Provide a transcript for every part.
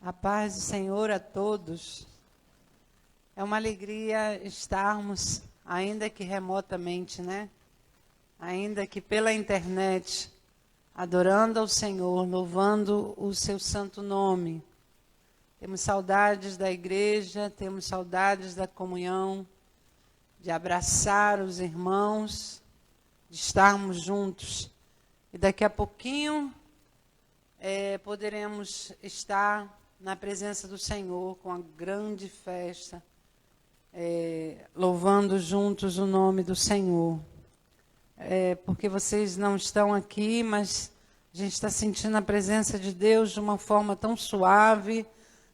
A paz do Senhor a todos. É uma alegria estarmos, ainda que remotamente, né? Ainda que pela internet, adorando ao Senhor, louvando o seu santo nome. Temos saudades da igreja, temos saudades da comunhão, de abraçar os irmãos, de estarmos juntos. E daqui a pouquinho poderemos estar na presença do Senhor com a grande festa, louvando juntos o nome do Senhor. Porque vocês não estão aqui, mas a gente está sentindo a presença de Deus de uma forma tão suave,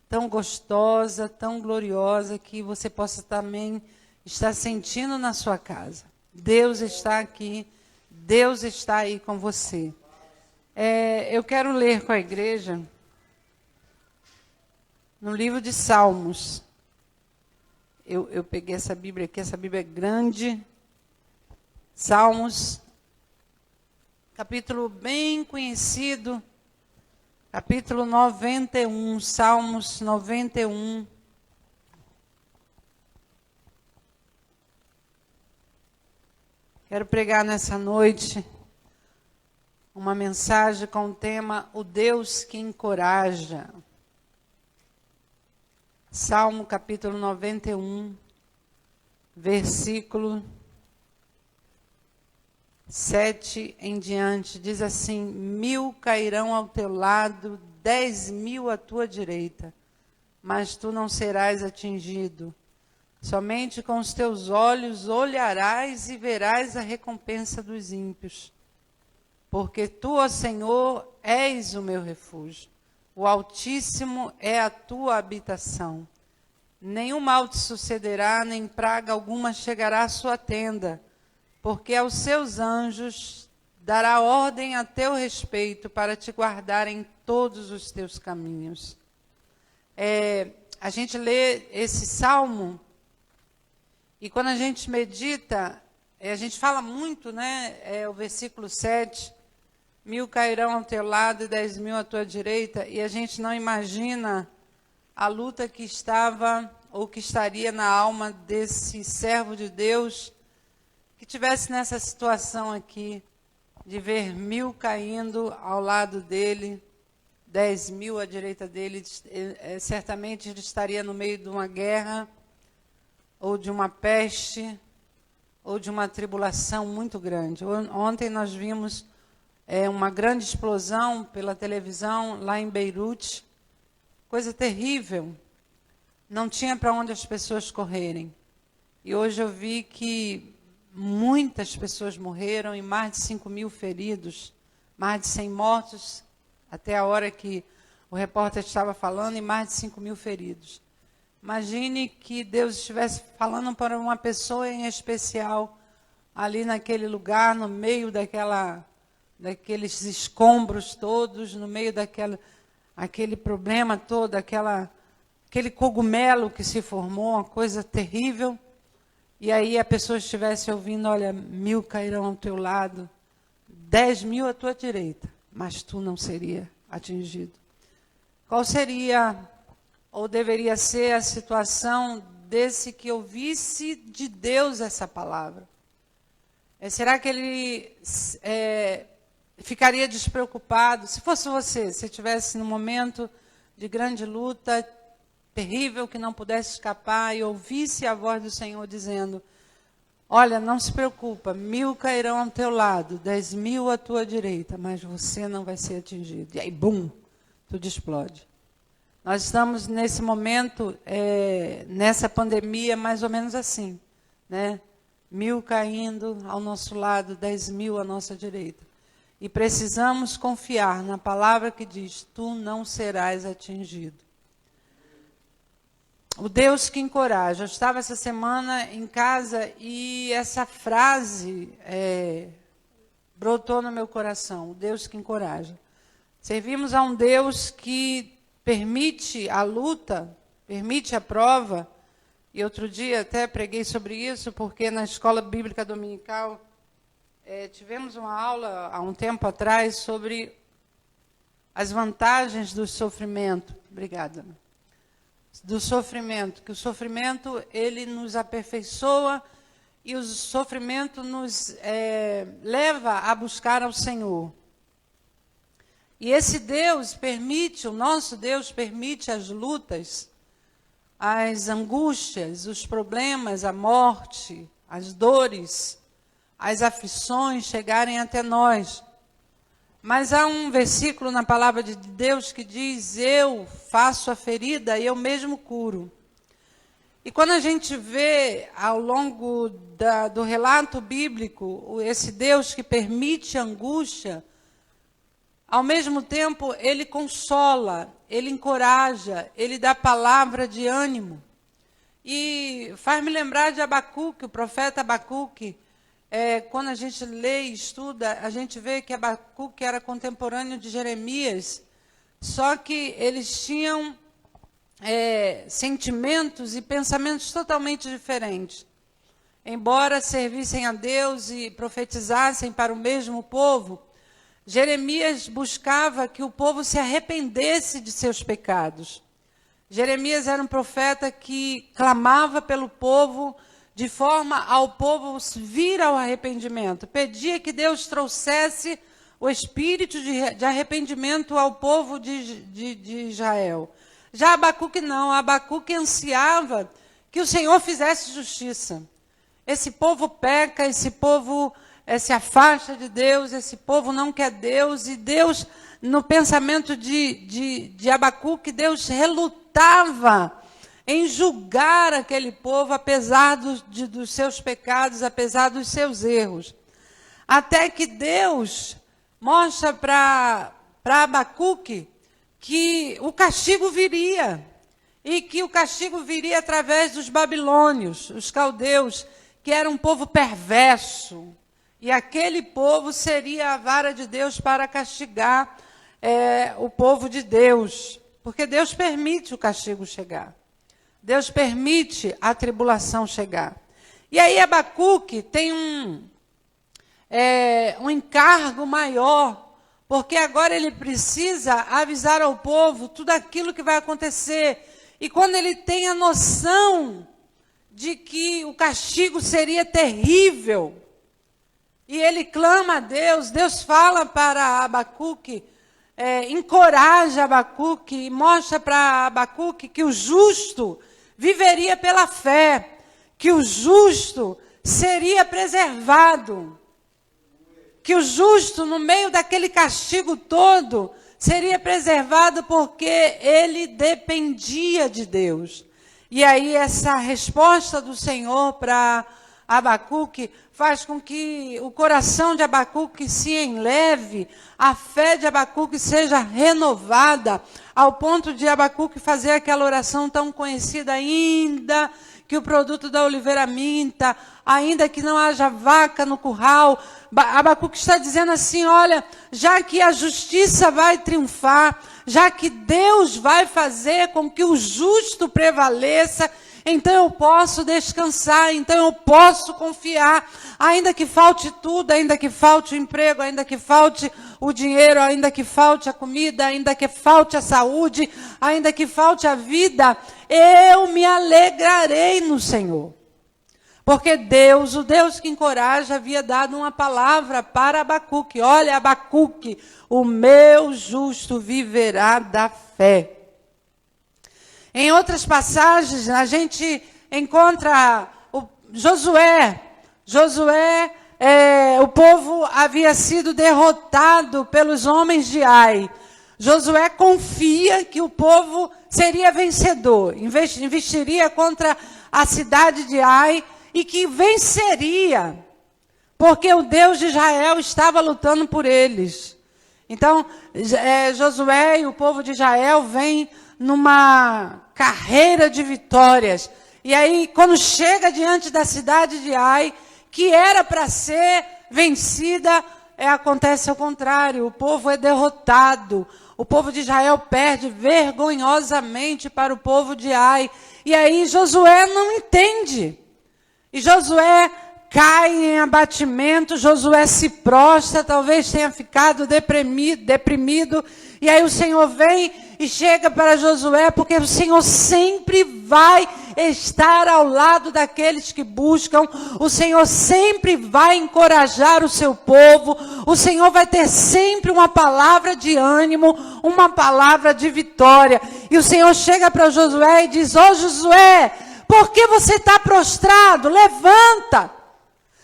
tão gostosa, tão gloriosa, que você possa também estar sentindo na sua casa. Deus está aqui, Deus está aí com você. Eu quero ler com a igreja no livro de Salmos. Eu peguei essa Bíblia aqui, essa Bíblia é grande. Salmos, capítulo bem conhecido, capítulo 91, Salmos 91. Quero pregar nessa noite uma mensagem com o tema O Deus que Encoraja. Salmo capítulo 91, versículo 7 em diante, diz assim: 1000 cairão ao teu lado, 10.000 à tua direita, mas tu não serás atingido. Somente com os teus olhos olharás e verás a recompensa dos ímpios. Porque tu, ó Senhor, és o meu refúgio. O Altíssimo é a tua habitação. Nenhum mal te sucederá, nem praga alguma chegará à sua tenda, porque aos seus anjos dará ordem a teu respeito para te guardar em todos os teus caminhos. A gente lê esse salmo e quando a gente medita, a gente fala muito, né? O versículo 7, 1000 cairão ao teu lado e 10.000 à tua direita, e a gente não imagina a luta que estava ou que estaria na alma desse servo de Deus que tivesse nessa situação aqui, de ver 1000 caindo ao lado dele, 10.000 à direita dele. Certamente ele estaria no meio de uma guerra, ou de uma peste, ou de uma tribulação muito grande. Ontem nós vimos uma grande explosão pela televisão lá em Beirute, coisa terrível. Não tinha para onde as pessoas correrem. E hoje eu vi que muitas pessoas morreram e mais de 5.000 feridos, mais de 100 mortos, até a hora que o repórter estava falando, e mais de 5.000 feridos. Imagine que Deus estivesse falando para uma pessoa em especial, ali naquele lugar, no meio daqueles escombros todos, no meio aquele problema todo, aquele cogumelo que se formou, uma coisa terrível. E aí a pessoa estivesse ouvindo: olha, 1000 cairão ao teu lado, 10.000 à tua direita, mas tu não seria atingido. Qual seria, ou deveria ser, a situação desse que ouvisse de Deus essa palavra? Será que ele ficaria despreocupado? Se fosse você, se estivesse num momento de grande luta, terrível, que não pudesse escapar, e ouvisse a voz do Senhor dizendo: olha, não se preocupa, 1000 cairão ao teu lado, 10.000 à tua direita, mas você não vai ser atingido. E aí, bum, tudo explode. Nós estamos nesse momento, nessa pandemia, mais ou menos assim, né? 1000 caindo ao nosso lado, 10.000 à nossa direita. E precisamos confiar na palavra que diz: tu não serás atingido. O Deus que encoraja. Eu estava essa semana em casa e essa frase brotou no meu coração: o Deus que encoraja. Servimos a um Deus que permite a luta, permite a prova. E outro dia até preguei sobre isso, porque na escola bíblica dominical tivemos uma aula há um tempo atrás sobre as vantagens do sofrimento. Obrigada. Do sofrimento, que o sofrimento ele nos aperfeiçoa e o sofrimento nos leva a buscar ao Senhor. E esse Deus permite, o nosso Deus permite as lutas, as angústias, os problemas, a morte, as dores, as aflições chegarem até nós. Mas há um versículo na palavra de Deus que diz: eu faço a ferida e eu mesmo curo. E quando a gente vê ao longo do relato bíblico, esse Deus que permite angústia, ao mesmo tempo ele consola, ele encoraja, ele dá palavra de ânimo. E faz-me lembrar de Abacuque, o profeta Abacuque. Quando a gente lê e estuda, a gente vê que Abacuque era contemporâneo de Jeremias, só que eles tinham sentimentos e pensamentos totalmente diferentes. Embora servissem a Deus e profetizassem para o mesmo povo, Jeremias buscava que o povo se arrependesse de seus pecados. Jeremias era um profeta que clamava pelo povo, de forma ao povo vir ao arrependimento. Pedia que Deus trouxesse o espírito de arrependimento ao povo de Israel. Já Abacuque não, Abacuque ansiava que o Senhor fizesse justiça. Esse povo peca, esse povo se afasta de Deus, esse povo não quer Deus, e Deus, no pensamento de Abacuque, Deus relutava em julgar aquele povo, apesar dos seus pecados, apesar dos seus erros. Até que Deus mostra para Abacuque que o castigo viria, e que o castigo viria através dos babilônios, os caldeus, que era um povo perverso, e aquele povo seria a vara de Deus para castigar o povo de Deus, porque Deus permite o castigo chegar. Deus permite a tribulação chegar. E aí Abacuque tem um encargo maior, porque agora ele precisa avisar ao povo tudo aquilo que vai acontecer. E quando ele tem a noção de que o castigo seria terrível, e ele clama a Deus, Deus fala para Abacuque, encoraja Abacuque e mostra para Abacuque que o justo viveria pela fé, que o justo seria preservado, que o justo, no meio daquele castigo todo, seria preservado porque ele dependia de Deus. E aí essa resposta do Senhor para Abacuque faz com que o coração de Abacuque se enleve, a fé de Abacuque seja renovada, ao ponto de Abacuque fazer aquela oração tão conhecida: ainda que o produto da oliveira minta, ainda que não haja vaca no curral. Abacuque está dizendo assim: olha, já que a justiça vai triunfar, já que Deus vai fazer com que o justo prevaleça, então eu posso descansar, então eu posso confiar, ainda que falte tudo, ainda que falte o emprego, ainda que falte o dinheiro, ainda que falte a comida, ainda que falte a saúde, ainda que falte a vida, eu me alegrarei no Senhor. Porque Deus, o Deus que encoraja, havia dado uma palavra para Abacuque: olha, Abacuque, o meu justo viverá da fé. Em outras passagens, a gente encontra Josué. O povo havia sido derrotado pelos homens de Ai. Josué confia que o povo seria vencedor, investiria contra a cidade de Ai e que venceria, porque o Deus de Israel estava lutando por eles. Então, Josué e o povo de Israel vêm numa carreira de vitórias. E aí, quando chega diante da cidade de Ai, que era para ser vencida, acontece ao contrário. O povo é derrotado. O povo de Israel perde vergonhosamente para o povo de Ai. E aí Josué não entende. E Josué cai em abatimento, Josué se prostra, talvez tenha ficado deprimido. E aí o Senhor vem e chega para Josué, porque o Senhor sempre vai estar ao lado daqueles que buscam, o Senhor sempre vai encorajar o seu povo, o Senhor vai ter sempre uma palavra de ânimo, uma palavra de vitória. E o Senhor chega para Josué e diz: ó Josué, por que você está prostrado? Levanta!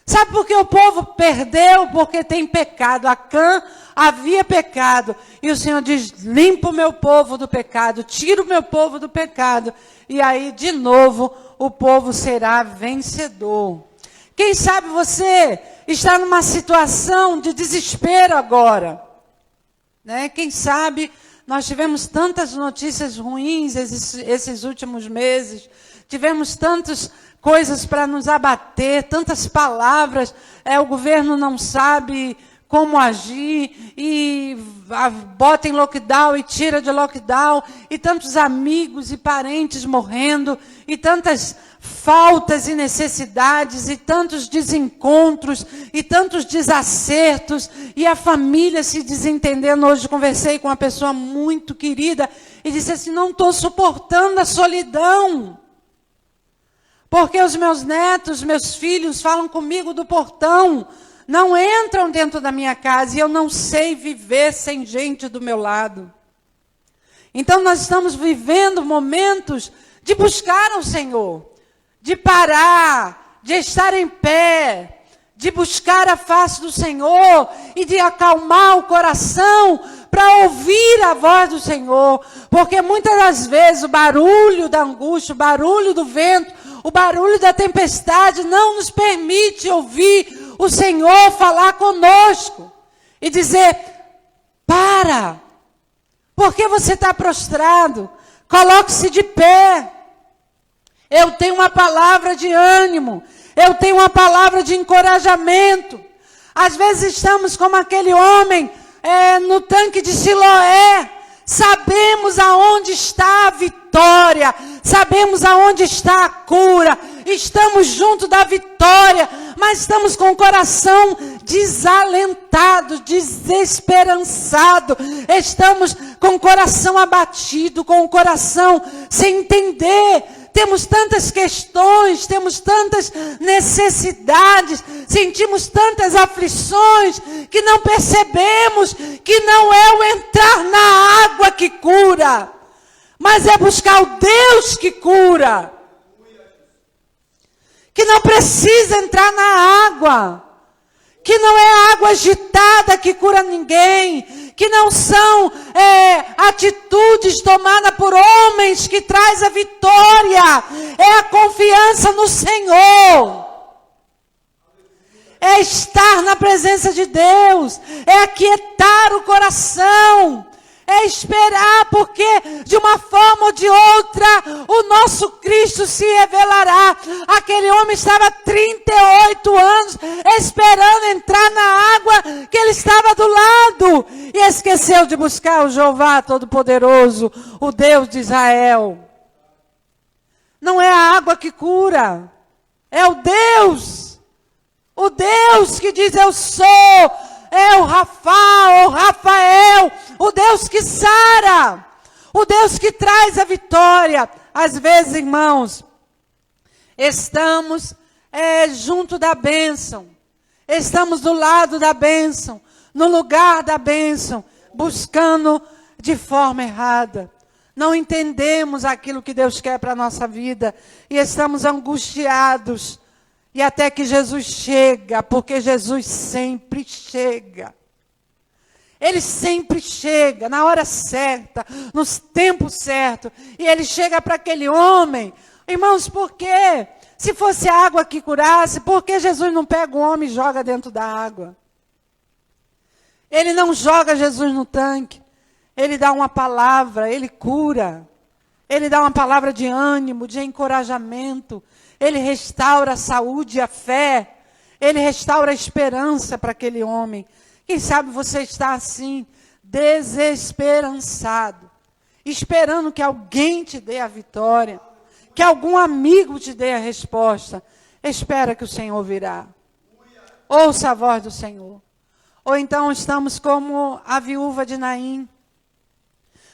Sabe por que o povo perdeu? Porque tem pecado. Acã havia pecado. E o Senhor diz: limpa o meu povo do pecado, tira o meu povo do pecado. E aí, de novo, o povo será vencedor. Quem sabe você está numa situação de desespero agora, né? Quem sabe nós tivemos tantas notícias ruins esses últimos meses, tivemos tantas coisas para nos abater, tantas palavras, o governo não sabe como agir, e bota em lockdown e tira de lockdown, e tantos amigos e parentes morrendo, e tantas faltas e necessidades, e tantos desencontros, e tantos desacertos, e a família se desentendendo. Hoje conversei com uma pessoa muito querida, e disse assim: não estou suportando a solidão, porque os meus netos, meus filhos falam comigo do portão, não entram dentro da minha casa, e eu não sei viver sem gente do meu lado. Então nós estamos vivendo momentos de buscar o Senhor, de parar, de estar em pé, de buscar a face do Senhor e de acalmar o coração para ouvir a voz do Senhor. Porque muitas das vezes o barulho da angústia, o barulho do vento, o barulho da tempestade não nos permite ouvir o Senhor falar conosco e dizer: para, por que você está prostrado? Coloque-se de pé. Eu tenho uma palavra de ânimo, eu tenho uma palavra de encorajamento. Às vezes estamos como aquele homem no tanque de Siloé. Sabemos aonde está a vitória, sabemos aonde está a cura, estamos junto da vitória, mas estamos com o coração desalentado, desesperançado, estamos com o coração abatido, com o coração sem entender. Temos tantas questões, temos tantas necessidades, sentimos tantas aflições, que não percebemos que não é o entrar na água que cura, mas é buscar o Deus que cura. Que não precisa entrar na água, que não é a água agitada que cura ninguém, que não são atitudes tomadas por homens que traz a vitória, é a confiança no Senhor, é estar na presença de Deus, é aquietar o coração, é esperar, porque de uma forma ou de outra o nosso Cristo se revelará. Aquele homem estava 38 anos esperando entrar na água que ele estava do lado, e esqueceu de buscar o Jeová Todo-Poderoso, o Deus de Israel. Não é a água que cura, é o Deus que diz: eu sou. É o Rafael, o Deus que sara, o Deus que traz a vitória. Às vezes, irmãos, estamos junto da bênção, estamos do lado da bênção, no lugar da bênção, buscando de forma errada. Não entendemos aquilo que Deus quer para a nossa vida e estamos angustiados. E até que Jesus chega, porque Jesus sempre chega. Ele sempre chega, na hora certa, no tempo certo. E ele chega para aquele homem. Irmãos, por quê? Se fosse a água que curasse, por que Jesus não pega o homem e joga dentro da água? Ele não joga Jesus no tanque. Ele dá uma palavra, ele cura. Ele dá uma palavra de ânimo, de encorajamento. Ele restaura a saúde e a fé. Ele restaura a esperança para aquele homem. Quem sabe você está assim, desesperançado, esperando que alguém te dê a vitória, que algum amigo te dê a resposta. Espera que o Senhor virá. Ouça a voz do Senhor. Ou então estamos como a viúva de Naim.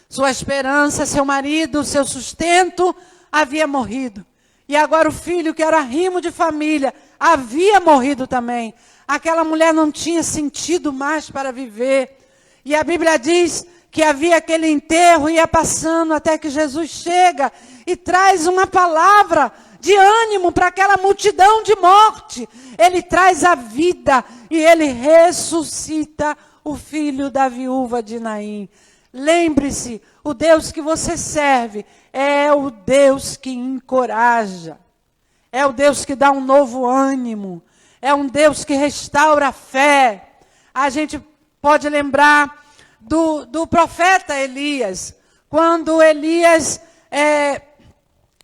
Sua esperança, seu marido, seu sustento havia morrido. E agora o filho, que era rimo de família, havia morrido também. Aquela mulher não tinha sentido mais para viver. E a Bíblia diz que havia aquele enterro, ia passando até que Jesus chega e traz uma palavra de ânimo para aquela multidão de morte. Ele traz a vida e ele ressuscita o filho da viúva de Naim. Lembre-se, o Deus que você serve é o Deus que encoraja. É o Deus que dá um novo ânimo. É um Deus que restaura a fé. A gente pode lembrar do profeta Elias. Quando Elias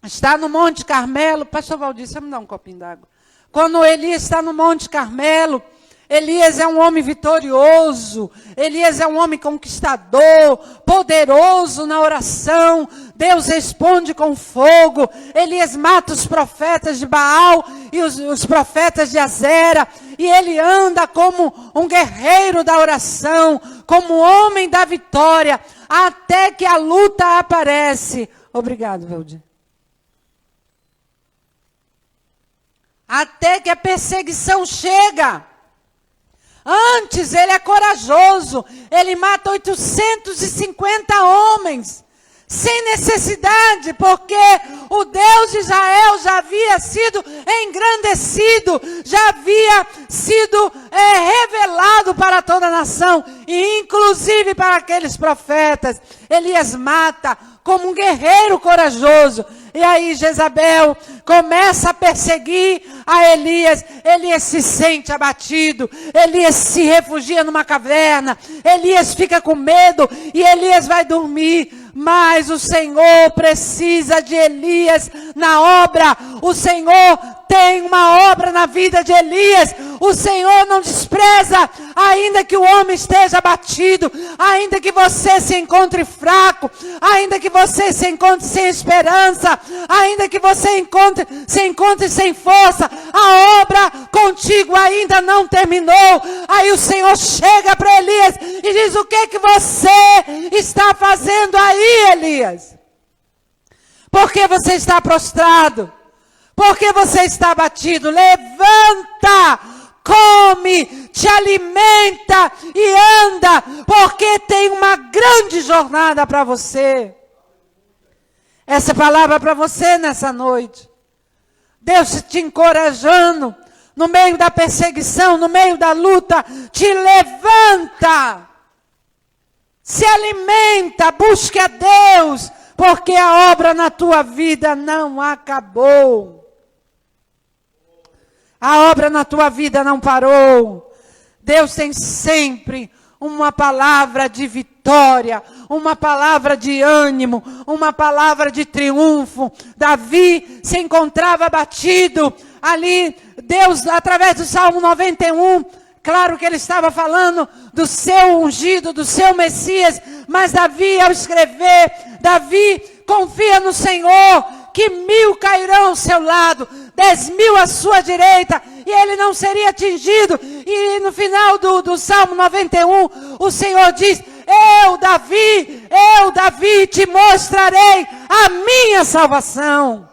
está no Monte Carmelo. Pastor Valdir, você me dá um copinho d'água. Quando Elias está no Monte Carmelo, Elias é um homem vitorioso, Elias é um homem conquistador, poderoso na oração. Deus responde com fogo. Elias mata os profetas de Baal e os profetas de Azera. E ele anda como um guerreiro da oração, como homem da vitória, até que a luta aparece. Obrigado, Valdir. Até que a perseguição chega. Antes ele é corajoso, ele mata 850 homens, sem necessidade, porque o Deus de Israel já havia sido engrandecido, já havia sido revelado para toda a nação, e inclusive para aqueles profetas. Elias mata como um guerreiro corajoso. E aí Jezabel começa a perseguir a Elias. Elias se sente abatido. Elias se refugia numa caverna. Elias fica com medo e Elias vai dormir. Mas o Senhor precisa de Elias na obra. O Senhor tem uma obra na vida de Elias. O Senhor não despreza, ainda que o homem esteja abatido, ainda que você se encontre fraco, ainda que você se encontre sem esperança, ainda que você se encontre sem força, a obra contigo ainda não terminou. Aí o Senhor chega para Elias e diz: o que você está fazendo aí, Elias? Por que você está prostrado? Por que você está abatido? Levanta, come, te alimenta e anda, porque tem uma grande jornada para você. Essa palavra para você nessa noite. Deus te encorajando, no meio da perseguição, no meio da luta, te levanta, se alimenta, busque a Deus, porque a obra na tua vida não acabou. A obra na tua vida não parou. Deus tem sempre uma palavra de vitória, uma palavra de ânimo, uma palavra de triunfo. Davi se encontrava abatido. Ali, Deus, através do Salmo 91, claro que ele estava falando do seu ungido, do seu Messias, mas Davi, ao escrever, Davi confia no Senhor, que 1000 cairão ao seu lado, 10.000 à sua direita, e ele não seria atingido. E no final do Salmo 91, o Senhor diz: eu, Davi, te mostrarei a minha salvação.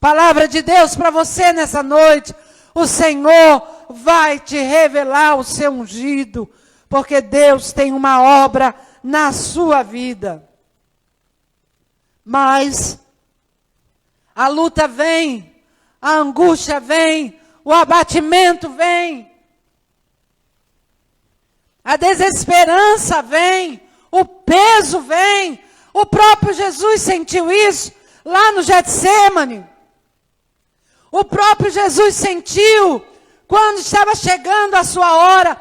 Palavra de Deus para você nessa noite. O Senhor vai te revelar o seu ungido, porque Deus tem uma obra na sua vida. Mas a luta vem, a angústia vem, o abatimento vem, a desesperança vem, o peso vem. O próprio Jesus sentiu isso lá no Getsêmani. O próprio Jesus sentiu quando estava chegando a sua hora,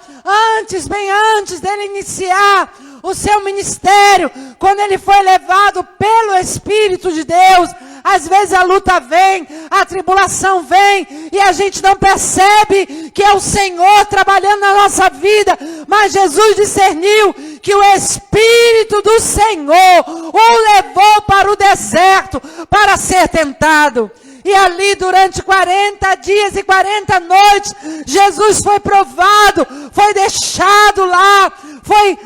bem antes dele iniciar o seu ministério, quando ele foi levado pelo Espírito de Deus. Às vezes a luta vem, a tribulação vem, e a gente não percebe que é o Senhor trabalhando na nossa vida. Mas Jesus discerniu que o Espírito do Senhor o levou para o deserto para ser tentado. E ali durante 40 dias e 40 noites, Jesus foi provado, foi deixado lá, foi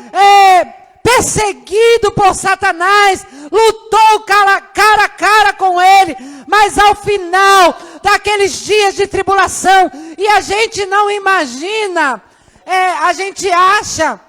perseguido por Satanás, lutou cara a cara com ele, mas ao final daqueles dias de tribulação, e a gente não imagina, a gente acha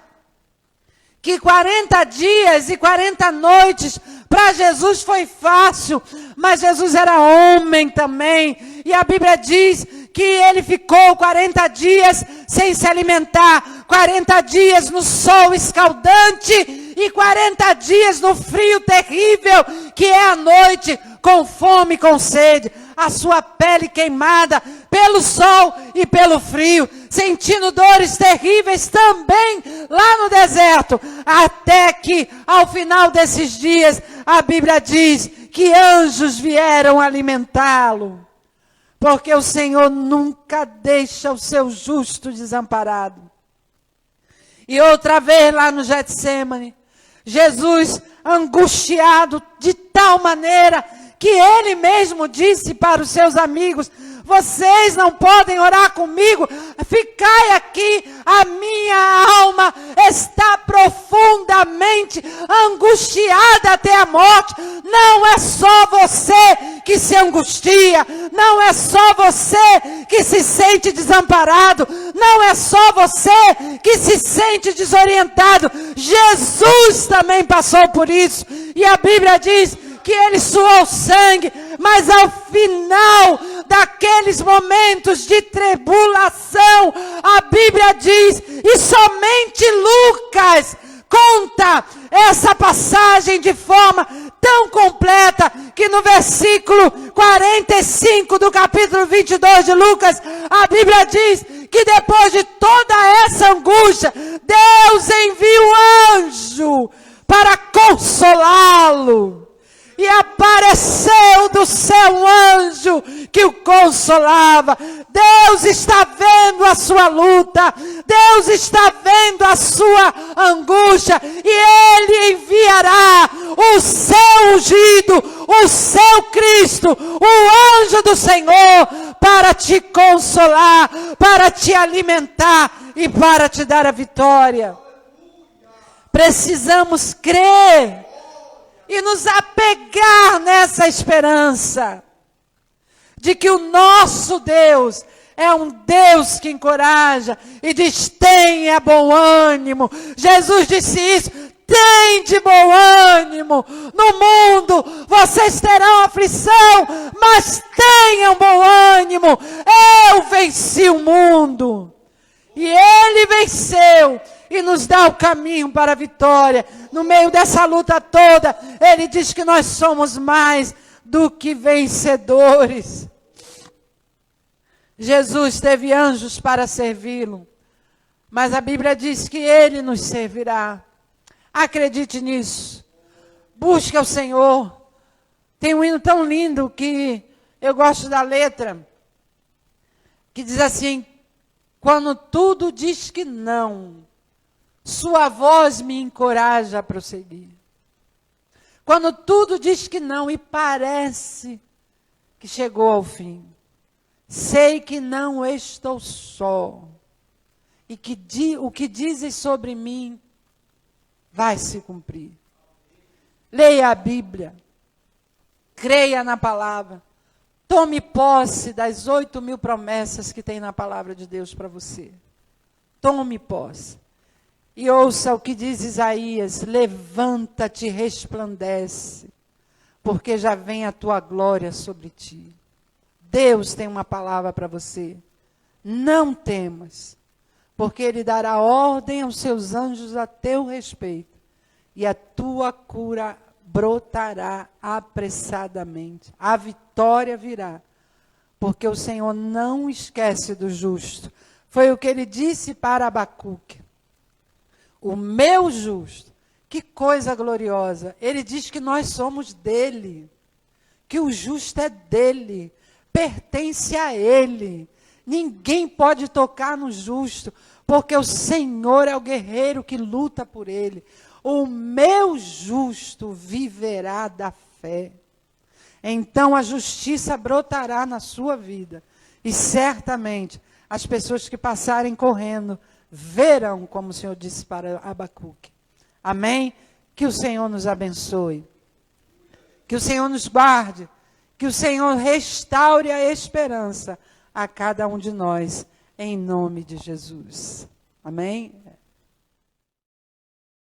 que 40 dias e 40 noites para Jesus foi fácil, mas Jesus era homem também, e a Bíblia diz que ele ficou 40 dias sem se alimentar, 40 dias no sol escaldante e 40 dias no frio terrível, que é a noite, com fome e com sede, a sua pele queimada pelo sol e pelo frio, sentindo dores terríveis também lá no deserto, até que ao final desses dias, a Bíblia diz que anjos vieram alimentá-lo, porque o Senhor nunca deixa o seu justo desamparado. E outra vez lá no Getsêmani, Jesus angustiado de tal maneira que ele mesmo disse para os seus amigos: vocês não podem orar comigo, ficai aqui, a minha alma está profundamente angustiada até a morte. Não é só você que se angustia, não é só você que se sente desamparado, não é só você que se sente desorientado. Jesus também passou por isso, e a Bíblia diz que ele suou sangue, mas ao final daqueles momentos de tribulação, a Bíblia diz, e somente Lucas conta essa passagem de forma tão completa, que no versículo 45 do capítulo 22 de Lucas, a Bíblia diz que depois de toda essa angústia, Deus envia um anjo para consolá-lo. E apareceu do céu um anjo que o consolava. Deus está vendo a sua luta. Deus está vendo a sua angústia. E Ele enviará o seu ungido, o seu Cristo, o anjo do Senhor, para te consolar, para te alimentar e para te dar a vitória. Precisamos crer e nos apegar nessa esperança de que o nosso Deus é um Deus que encoraja e diz: tenha bom ânimo. Jesus disse isso: tem de bom ânimo. No mundo vocês terão aflição, mas tenham bom ânimo. Eu venci o mundo. E Ele venceu e nos dá o caminho para a vitória. No meio dessa luta toda, Ele diz que nós somos mais do que vencedores. Jesus teve anjos para servi-lo, mas a Bíblia diz que Ele nos servirá. Acredite nisso. Busque ao Senhor. Tem um hino tão lindo que eu gosto da letra, que diz assim: quando tudo diz que não, sua voz me encoraja a prosseguir. Quando tudo diz que não e parece que chegou ao fim, sei que não estou só. E que o que dizes sobre mim vai se cumprir. Leia a Bíblia. Creia na palavra. Tome posse das 8.000 promessas que tem na palavra de Deus para você. Tome posse. E ouça o que diz Isaías: levanta-te e resplandece, porque já vem a tua glória sobre ti. Deus tem uma palavra para você. Não temas, porque Ele dará ordem aos seus anjos a teu respeito, e a tua cura brotará apressadamente. A vitória virá, porque o Senhor não esquece do justo. Foi o que Ele disse para Abacuque. O meu justo, que coisa gloriosa. Ele diz que nós somos dele, que o justo é dele, pertence a ele. Ninguém pode tocar no justo, porque o Senhor é o guerreiro que luta por ele. O meu justo viverá da fé. Então a justiça brotará na sua vida, e certamente as pessoas que passarem correndo verão, como o Senhor disse para Abacuque, Amém? Que o Senhor nos abençoe. Que o Senhor nos guarde. Que o Senhor restaure a esperança a cada um de nós, em nome de Jesus. Amém?